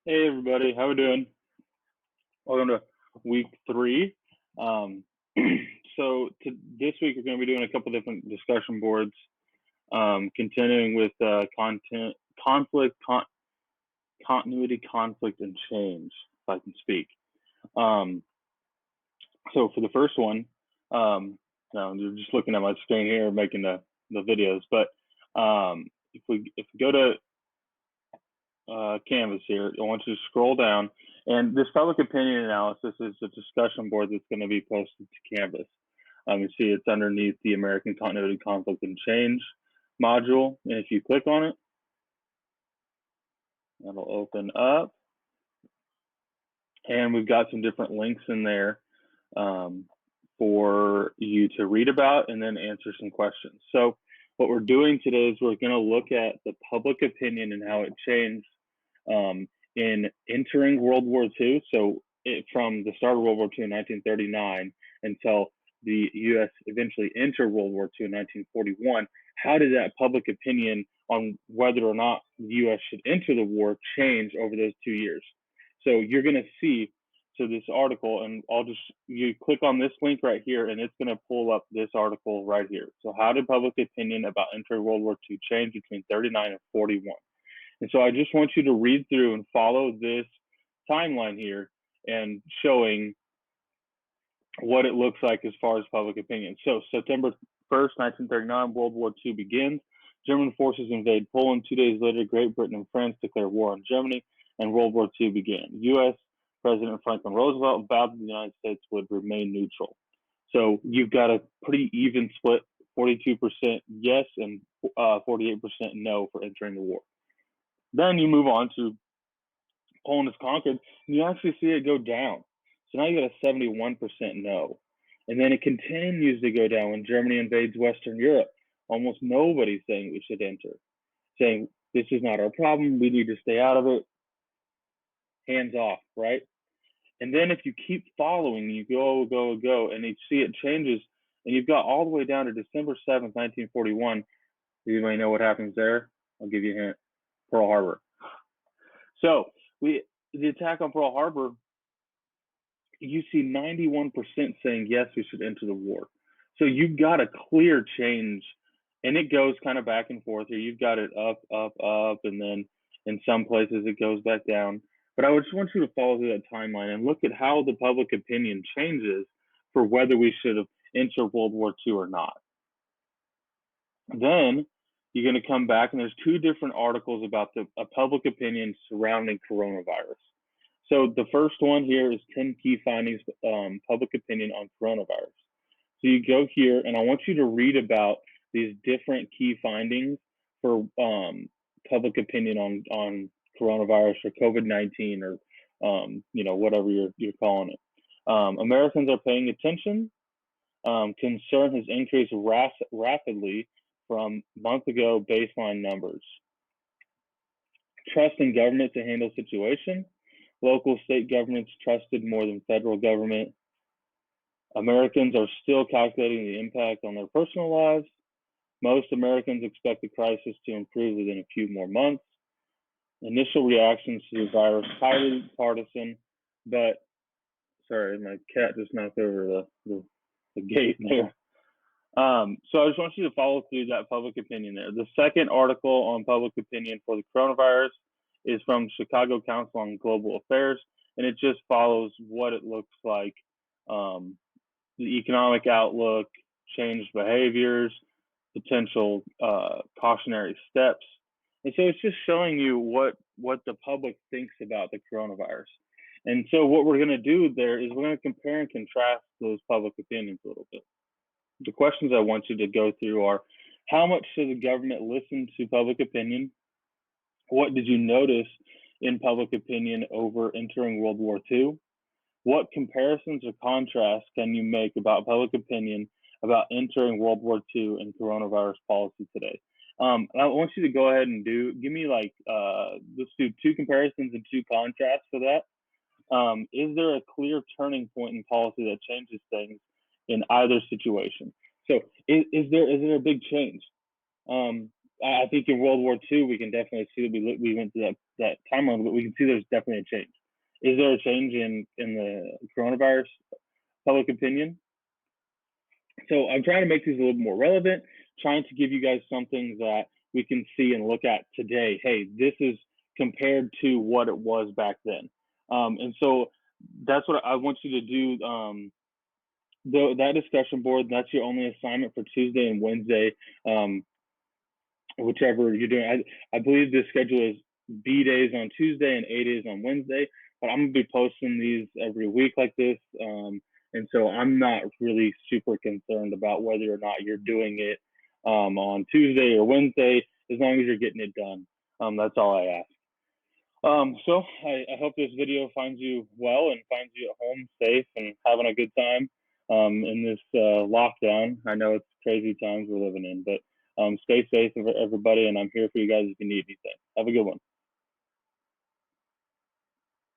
Hey everybody, how we doing? Welcome to week three. Um, this week we're going to be doing a couple different discussion boards, continuing with content, continuity, conflict, and change. If I can speak. Um, so for the first one, no, you're just looking at my screen here, making the videos. But if we go to Canvas here, I want you to scroll down. And this public opinion analysis is a discussion board that's going to be posted to Canvas. You see it's underneath the American Continuity, Conflict, and Change module. And if you click on it, that'll open up. And we've got some different links in there for you to read about and then answer some questions. So what we're doing today is we're going to look at the public opinion and how it changed in entering World War II. So from the start of World War II in 1939 until the U.S. eventually entered World War II in 1941, how did that public opinion on whether or not the U.S. should enter the war change over those 2 years? So you're going to see this article, and you click on this link right here, and it's going to pull up this article right here. So how did public opinion about entering World War II change between 39 and 41? And so I just want you to read through and follow this timeline here and showing what it looks like as far as public opinion. So September 1st, 1939, World War II begins. German forces invade Poland. 2 days later, Great Britain and France declare war on Germany, and World War II began. U.S. President Franklin Roosevelt vowed that the United States would remain neutral. So you've got a pretty even split, 42% yes and 48% no for entering the war. Then you move on to Poland is conquered, and you actually see it go down. So now you got a 71% no. And then it continues to go down when Germany invades Western Europe. Almost nobody's saying we should enter, saying this is not our problem, we need to stay out of it, hands off, right? And then if you keep following, you go, and you see it changes, and you've got all the way down to December 7th, 1941. You may know what happens there. I'll give you a hint. Pearl Harbor. So the attack on Pearl Harbor, you see 91% saying yes, we should enter the war. So you've got a clear change, and it goes kind of back and forth here. You've got it up, and then in some places it goes back down. But I just want you to follow through that timeline and look at how the public opinion changes for whether we should have entered World War II or not. Then you're going to come back, and there's two different articles about a public opinion surrounding coronavirus. So the first one here is 10 key findings, public opinion on coronavirus. So you go here, and I want you to read about these different key findings for public opinion on coronavirus or COVID-19 or whatever you're calling it. Americans are paying attention. Concern has increased rapidly from month ago baseline numbers. Trust in government to handle situation. Local state governments trusted more than federal government. Americans are still calculating the impact on their personal lives. Most Americans expect the crisis to improve within a few more months. Initial reactions to the virus, highly partisan, but sorry, my cat just knocked over the gate there. So I just want you to follow through that public opinion there. The second article on public opinion for the coronavirus is from Chicago Council on Global Affairs, and it just follows what it looks like, the economic outlook, changed behaviors, potential cautionary steps. And so it's just showing you what the public thinks about the coronavirus. And so what we're going to do there is we're going to compare and contrast those public opinions a little bit. The questions I want you to go through are, how much should the government listen to public opinion? What did you notice in public opinion over entering World War II? What comparisons or contrasts can you make about public opinion about entering World War II and coronavirus policy today? I want you to go ahead and give me let's do two comparisons and two contrasts for that. Is there a clear turning point in policy that changes things in either situation? So is there a big change? I think in World War II, we can definitely see that we went through that timeline, but we can see there's definitely a change. Is there a change in the coronavirus public opinion? So I'm trying to make these a little more relevant, trying to give you guys something that we can see and look at today. Hey, this is compared to what it was back then. And so that's what I want you to do. That discussion board, that's your only assignment for Tuesday and Wednesday, whichever you're doing. I believe the schedule is B days on Tuesday and A days on Wednesday, but I'm gonna be posting these every week like this. And so I'm not really super concerned about whether or not you're doing it on Tuesday or Wednesday, as long as you're getting it done. That's all I ask. So I hope this video finds you well and finds you at home safe and having a good time in this lockdown. I know it's crazy times we're living in, but stay safe, everybody, and I'm here for you guys if you need anything. Have a good one.